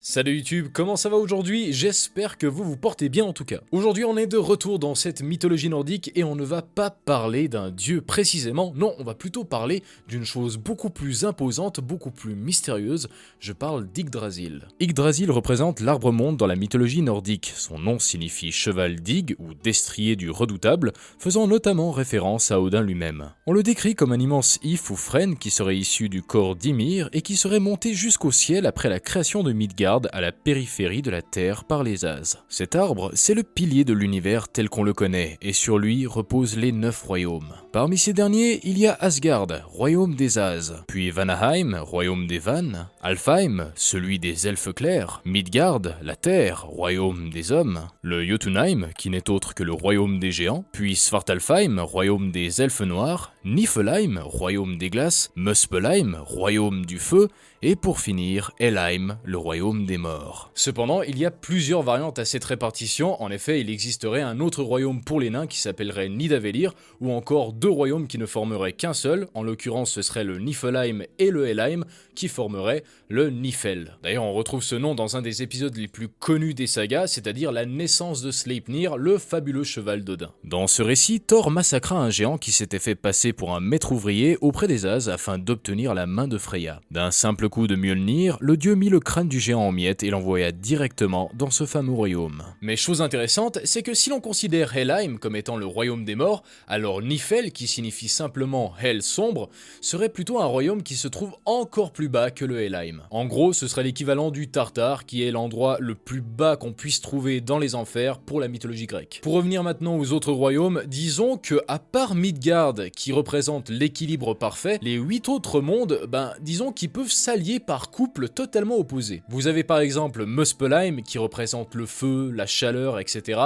Salut YouTube, comment ça va aujourd'hui? J'espère que vous vous portez bien en tout cas. Aujourd'hui on est de retour dans cette mythologie nordique et on ne va pas parler d'un dieu précisément, non, on va plutôt parler d'une chose beaucoup plus imposante, beaucoup plus mystérieuse, je parle d'Yggdrasil. Yggdrasil représente l'arbre-monde dans la mythologie nordique, son nom signifie cheval d'Ygg ou destrier du redoutable, faisant notamment référence à Odin lui-même. On le décrit comme un immense if ou frêne qui serait issu du corps d'Ymir et qui serait monté jusqu'au ciel après la création de Midgard à la périphérie de la Terre par les As. Cet arbre, c'est le pilier de l'univers tel qu'on le connaît, et sur lui reposent les 9 royaumes. Parmi ces derniers, il y a Asgard, royaume des As, puis Vanaheim, royaume des Vannes, Alfheim, celui des elfes clairs, Midgard, la Terre, royaume des hommes, le Jotunheim, qui n'est autre que le royaume des géants, puis Svartalfheim, royaume des elfes noirs, Niflheim, royaume des glaces, Muspelheim, royaume du feu, et pour finir, Helheim, le royaume des morts. Cependant, il y a plusieurs variantes à cette répartition. En effet, il existerait un autre royaume pour les nains qui s'appellerait Nidavellir, ou encore 2 royaumes qui ne formeraient qu'un seul. En l'occurrence, ce serait le Niflheim et le Helheim qui formeraient le Nifel. D'ailleurs, on retrouve ce nom dans un des épisodes les plus connus des sagas, c'est-à-dire la naissance de Sleipnir, le fabuleux cheval d'Odin. Dans ce récit, Thor massacra un géant qui s'était fait passer pour un maître ouvrier auprès des As afin d'obtenir la main de Freya. D'un simple coup de Mjolnir, le dieu mit le crâne du géant en miettes et l'envoya directement dans ce fameux royaume. Mais chose intéressante, c'est que si l'on considère Helheim comme étant le royaume des morts, alors Nifel, qui signifie simplement Hel sombre, serait plutôt un royaume qui se trouve encore plus bas que le Helheim. En gros, ce serait l'équivalent du Tartare, qui est l'endroit le plus bas qu'on puisse trouver dans les enfers pour la mythologie grecque. Pour revenir maintenant aux autres royaumes, disons que à part Midgard, qui représente l'équilibre parfait, les 8 autres mondes, disons qu'ils peuvent s'allier par couples totalement opposés. Vous avez par exemple Muspelheim qui représente le feu, la chaleur, etc.,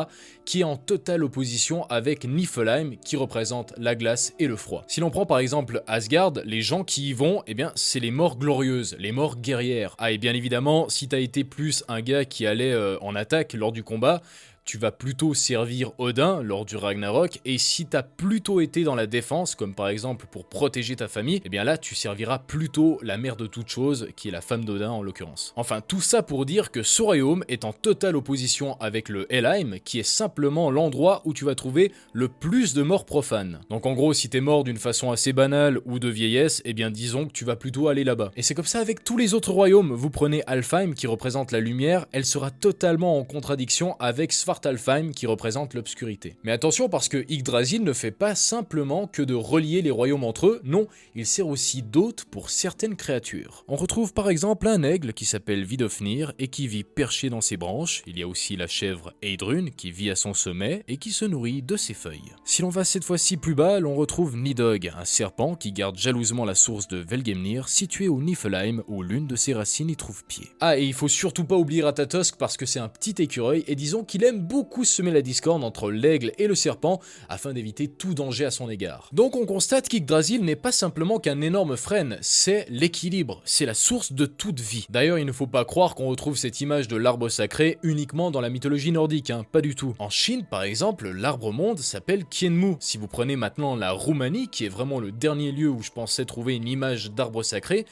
qui est en totale opposition avec Niflheim qui représente la glace et le froid. Si l'on prend par exemple Asgard, les gens qui y vont, c'est les morts glorieuses, les morts guerrières. Ah, et bien évidemment, si t'as été plus un gars qui allait en attaque lors du combat, tu vas plutôt servir Odin lors du Ragnarok, et si t'as plutôt été dans la défense, comme par exemple pour protéger ta famille, là tu serviras plutôt la mère de toutes choses, qui est la femme d'Odin en l'occurrence. Enfin, tout ça pour dire que ce royaume est en totale opposition avec le Helheim, qui est simplement l'endroit où tu vas trouver le plus de morts profanes. Donc en gros, si t'es mort d'une façon assez banale ou de vieillesse, disons que tu vas plutôt aller là-bas. Et c'est comme ça avec tous les autres royaumes. Vous prenez Alfheim qui représente la lumière, elle sera totalement en contradiction avec Svartalfheim qui représente l'obscurité. Mais attention, parce que Yggdrasil ne fait pas simplement que de relier les royaumes entre eux, non, il sert aussi d'hôte pour certaines créatures. On retrouve par exemple un aigle qui s'appelle Vidofnir et qui vit perché dans ses branches. Il y a aussi la chèvre Heidrun qui vit à son sommet et qui se nourrit de ses feuilles. Si l'on va cette fois-ci plus bas, l'on retrouve Nidhogg, un serpent qui garde jalousement la source de Velgemnir située au Niflheim où l'une de ses racines y trouve pied. Ah, et il faut surtout pas oublier Ratatosk parce que c'est un petit écureuil et disons qu'il aime beaucoup semer la discorde entre l'aigle et le serpent afin d'éviter tout danger à son égard. Donc on constate qu'Yggdrasil n'est pas simplement qu'un énorme frêne, c'est l'équilibre, c'est la source de toute vie. D'ailleurs, il ne faut pas croire qu'on retrouve cette image de l'arbre sacré uniquement dans la mythologie nordique, pas du tout. En Chine par exemple, l'arbre-monde s'appelle Kienmu. Si vous prenez maintenant la Roumanie, qui est vraiment le dernier lieu où je pensais trouver une image d'arbre sacré,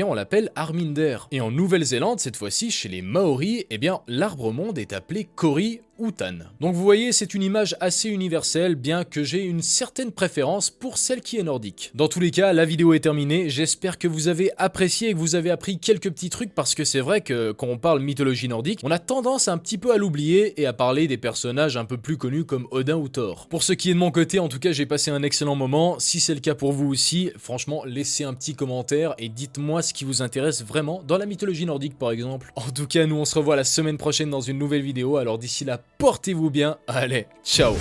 on l'appelle Arminder. Et en Nouvelle-Zélande, cette fois-ci chez les Maoris, l'arbre-monde est appelé Kori Utan. Donc vous voyez, c'est une image assez universelle, bien que j'ai une certaine préférence pour celle qui est nordique. Dans tous les cas, la vidéo est terminée, j'espère que vous avez apprécié et que vous avez appris quelques petits trucs, parce que c'est vrai que quand on parle mythologie nordique, on a tendance un petit peu à l'oublier et à parler des personnages un peu plus connus comme Odin ou Thor. Pour ce qui est de mon côté, en tout cas, j'ai passé un excellent moment. Si c'est le cas pour vous aussi, franchement, laissez un petit commentaire et dites-moi ce qui vous intéresse vraiment dans la mythologie nordique par exemple. En tout cas, nous on se revoit la semaine prochaine dans une nouvelle vidéo, alors d'ici là, portez-vous bien, allez, ciao!